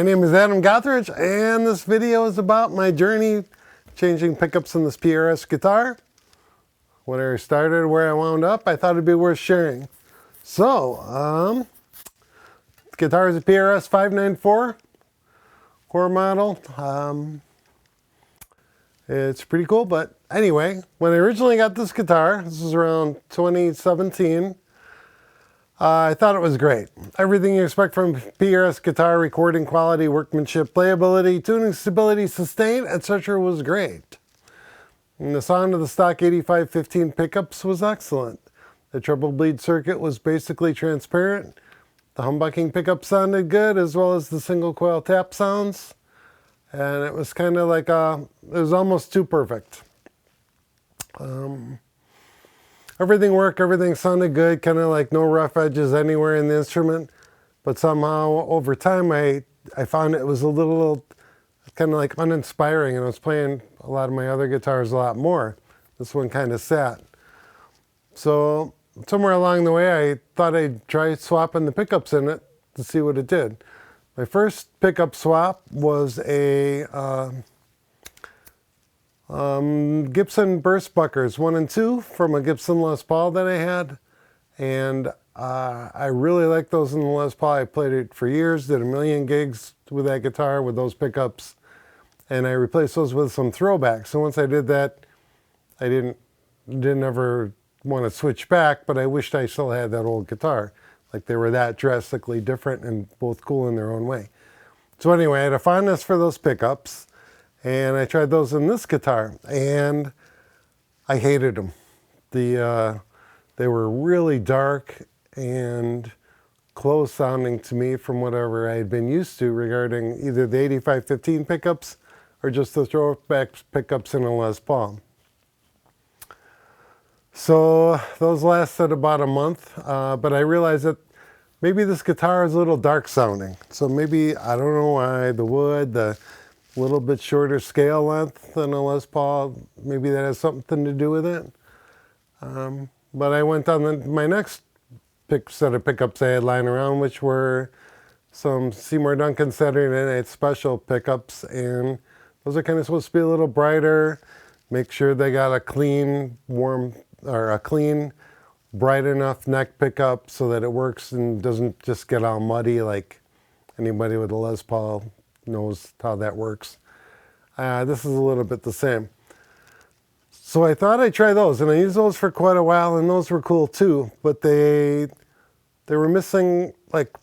My name is Adam Gothridge, and this video is about my journey changing pickups in this PRS guitar. When I started, where I wound up, I thought it'd be worth sharing. So, the guitar is a PRS 594 core model. It's pretty cool, but anyway, when I originally got this guitar, this was around 2017, I thought it was great. Everything you expect from PRS guitar: recording quality, workmanship, playability, tuning, stability, sustain, etc. was great. And the sound of the stock 8515 pickups was excellent. The treble bleed circuit was basically transparent. The humbucking pickup sounded good, as well as the single coil tap sounds. And it was kind of like, it was almost too perfect. Everything worked, everything sounded good, kind of like no rough edges anywhere in the instrument. But somehow, over time, I found it was a little kind of like uninspiring, and I was playing a lot of my other guitars a lot more. This one kind of sat. So somewhere along the way, I thought I'd try swapping the pickups in it to see what it did. My first pickup swap was a Gibson burst buckers 1 and 2 from a Gibson Les Paul that I had, and I really like those in the Les Paul. I played it for years, did a million gigs with that guitar with those pickups, and I replaced those with some throwbacks. So once I did that, I didn't ever want to switch back, but I wished I still had that old guitar. Like, they were that drastically different and both cool in their own way. So anyway, I had a fondness for those pickups, and I tried those in this guitar, and I hated them. They were really dark and close sounding to me from whatever I had been used to regarding either the 8515 pickups or just the throwback pickups in a Les Paul. So those lasted about a month, but I realized that maybe this guitar is a little dark sounding. So maybe, I don't know why, the wood, the little bit shorter scale length than a Les Paul, maybe that has something to do with it. But I went on my next set of pickups I had lying around, which were some Seymour Duncan Saturday Night Special pickups, and those are kind of supposed to be a little brighter, make sure they got a clean, warm, or a clean, bright enough neck pickup so that it works and doesn't just get all muddy like anybody with a Les Paul knows how that works. This is a little bit the same. So I thought I'd try those, and I used those for quite a while, and those were cool too, but they were missing like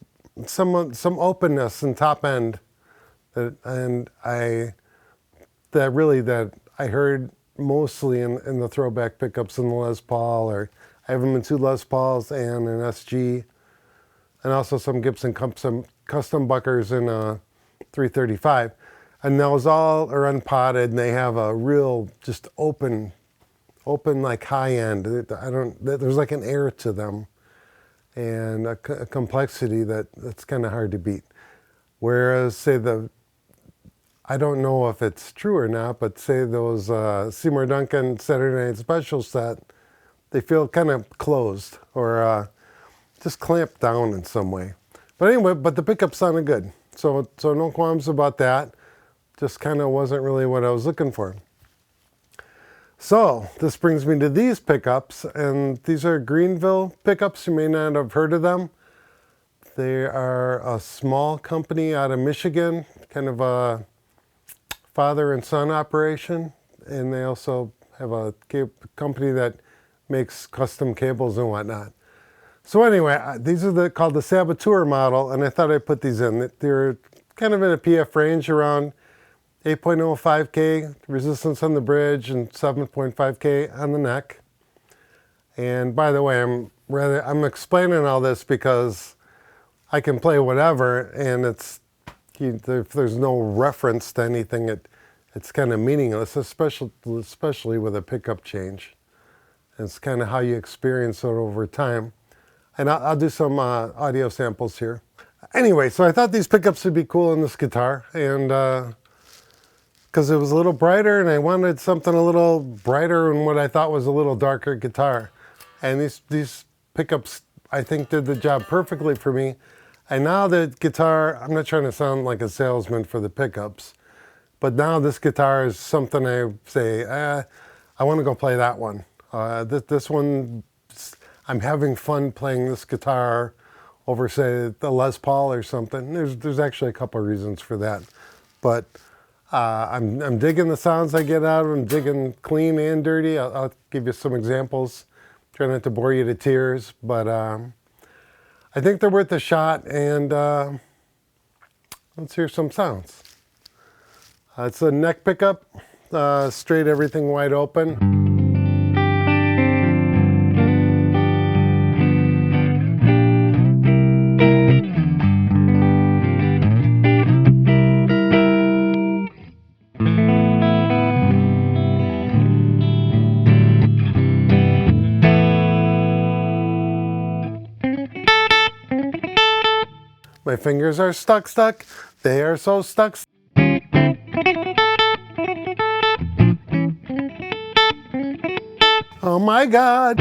some openness in top end that I heard mostly in the throwback pickups in the Les Paul, or I have them in 2 Les Pauls and an SG, and also some Gibson custom buckers in a 335. And those all are unpotted, and they have a real just open like high end. There's like an air to them, and a complexity that's kind of hard to beat. Whereas, say I don't know if it's true or not, but say those Seymour Duncan Saturday Night Special set, they feel kind of closed or just clamped down in some way. But anyway, but the pickup sounded good. So no qualms about that. Just kind of wasn't really what I was looking for. So this brings me to these pickups, and these are Greenville pickups. You may not have heard of them. They are a small company out of Michigan, kind of a father and son operation, and they also have a company that makes custom cables and whatnot. So anyway, these are called the Saboteur model, and I thought I'd put these in. They're kind of in a PF range around 8.05K resistance on the bridge and 7.5K on the neck. And by the way, I'm explaining all this because I can play whatever, and if there's no reference to anything, it's kind of meaningless, especially with a pickup change. It's kind of how you experience it over time. And I'll do some audio samples here. Anyway, so I thought these pickups would be cool in this guitar, and because it was a little brighter, and I wanted something a little brighter in what I thought was a little darker guitar. And these pickups, I think, did the job perfectly for me. And now the guitar, I'm not trying to sound like a salesman for the pickups, but now this guitar is something I say, I want to go play that one. This one, I'm having fun playing this guitar over, say, the Les Paul or something. There's actually a couple of reasons for that, but I'm digging the sounds I get out of it. I'm digging clean and dirty. I'll give you some examples. Try not to bore you to tears, but I think they're worth a shot, and let's hear some sounds. It's a neck pickup, straight, everything wide open. My fingers are stuck. They are so stuck. Oh my God,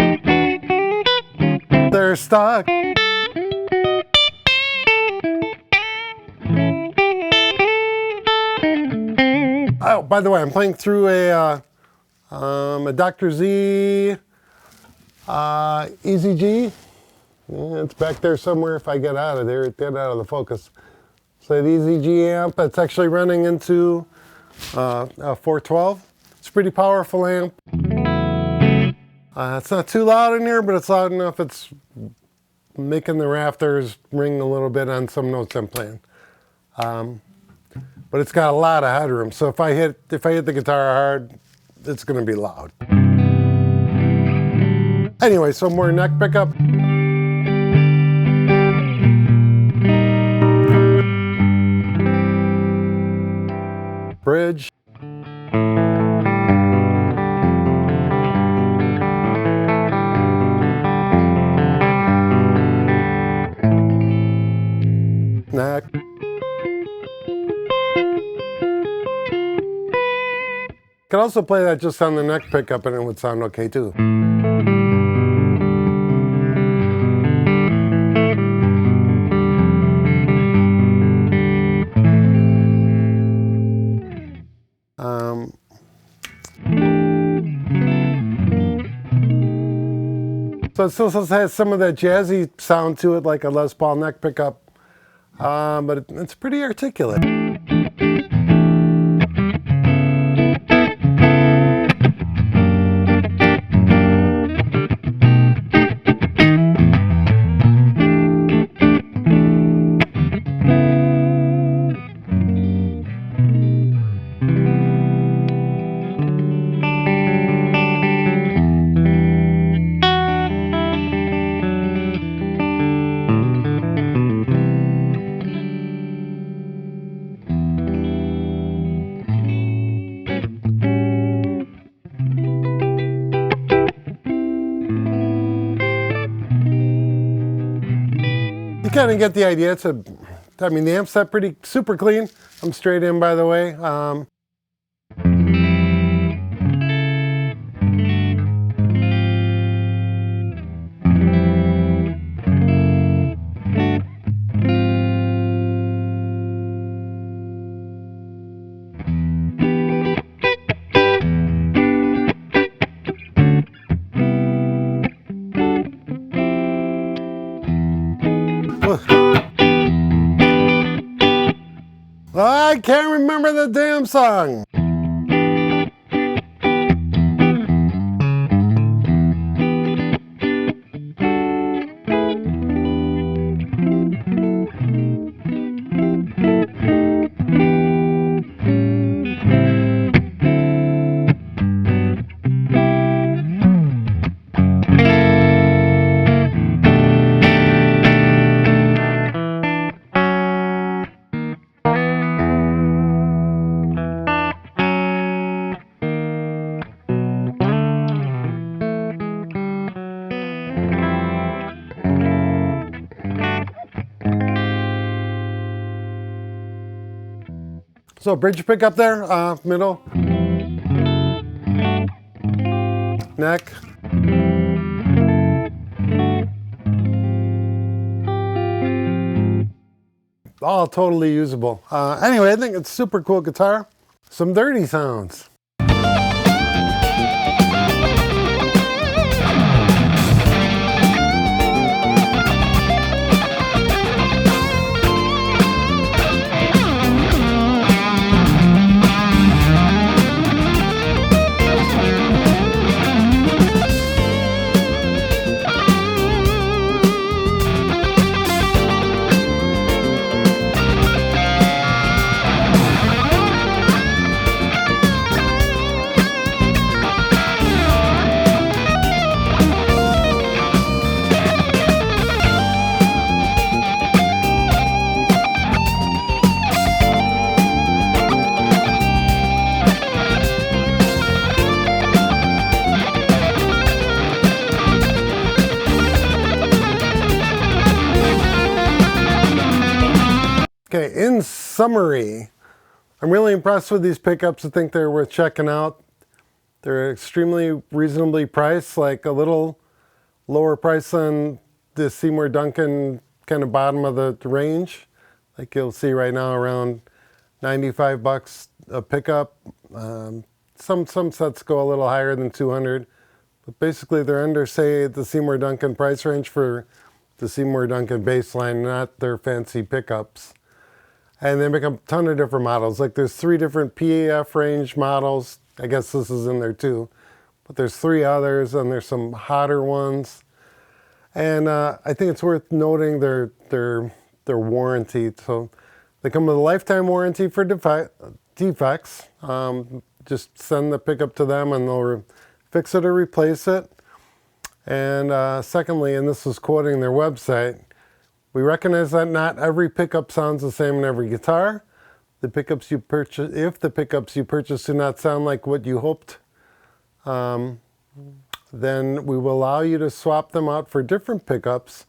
they're stuck. Oh, by the way, I'm playing through a Dr. Z Easy G. Yeah, it's back there somewhere if I get out of there, get out of the focus. So that Easy G amp, it's actually running into a 412. It's a pretty powerful amp. It's not too loud in here, but it's loud enough it's making the rafters ring a little bit on some notes I'm playing. But it's got a lot of headroom, so if I hit the guitar hard, it's going to be loud. Anyway, so more neck pickup. Bridge. Neck. Could also play that just on the neck pickup and it would sound okay too. So it still has some of that jazzy sound to it, like a Les Paul neck pickup, but it's pretty articulate. You kind of get the idea. I mean, the amp's set pretty super clean. I'm straight in, by the way. I can't remember the damn song. So bridge pickup there, middle, neck. all totally usable. Anyway, I think it's a super cool guitar. Some dirty sounds. Okay, in summary, I'm really impressed with these pickups. I think they're worth checking out. They're extremely reasonably priced, like a little lower price than the Seymour Duncan kind of bottom of the range. Like you'll see right now around 95 bucks a pickup. Some sets go a little higher than 200, but basically they're under, say, the Seymour Duncan price range for the Seymour Duncan baseline, not their fancy pickups. And they make a ton of different models. Like there's 3 different PAF range models. I guess this is in there too. But there's 3 others, and there's some hotter ones. And I think it's worth noting their warranty. So they come with a lifetime warranty for defects. Just send the pickup to them and they'll fix it or replace it. And secondly, and this is quoting their website, we recognize that not every pickup sounds the same in every guitar. The pickups you purchase, if the pickups you purchase do not sound like what you hoped, then we will allow you to swap them out for different pickups,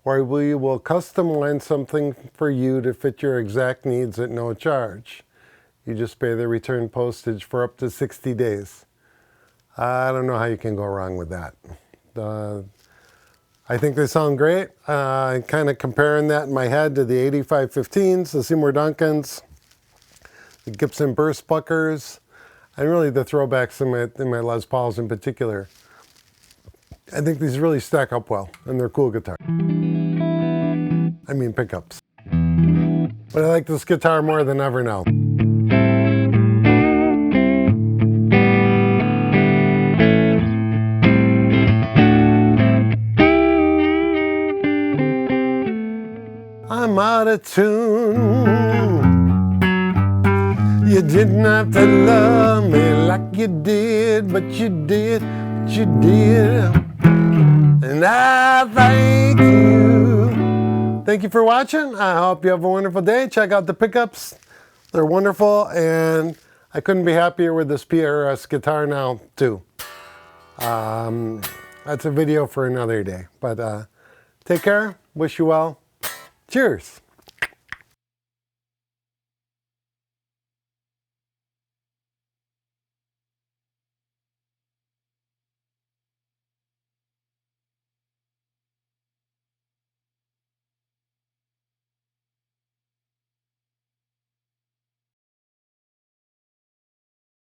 or we will custom line something for you to fit your exact needs at no charge. You just pay the return postage for up to 60 days. I don't know how you can go wrong with that. I think they sound great. Kind of comparing that in my head to the 8515s, the Seymour Duncans, the Gibson Burst Buckers, and really the throwbacks in my Les Pauls in particular. I think these really stack up well, and they're cool guitars. I mean pickups. But I like this guitar more than ever now. I'm out of tune. You didn't have to love me like you did, but you did, and I thank you. Thank you for watching. I hope you have a wonderful day. Check out the pickups. They're wonderful, and I couldn't be happier with this PRS guitar now, too. That's a video for another day, but take care. Wish you well. Cheers.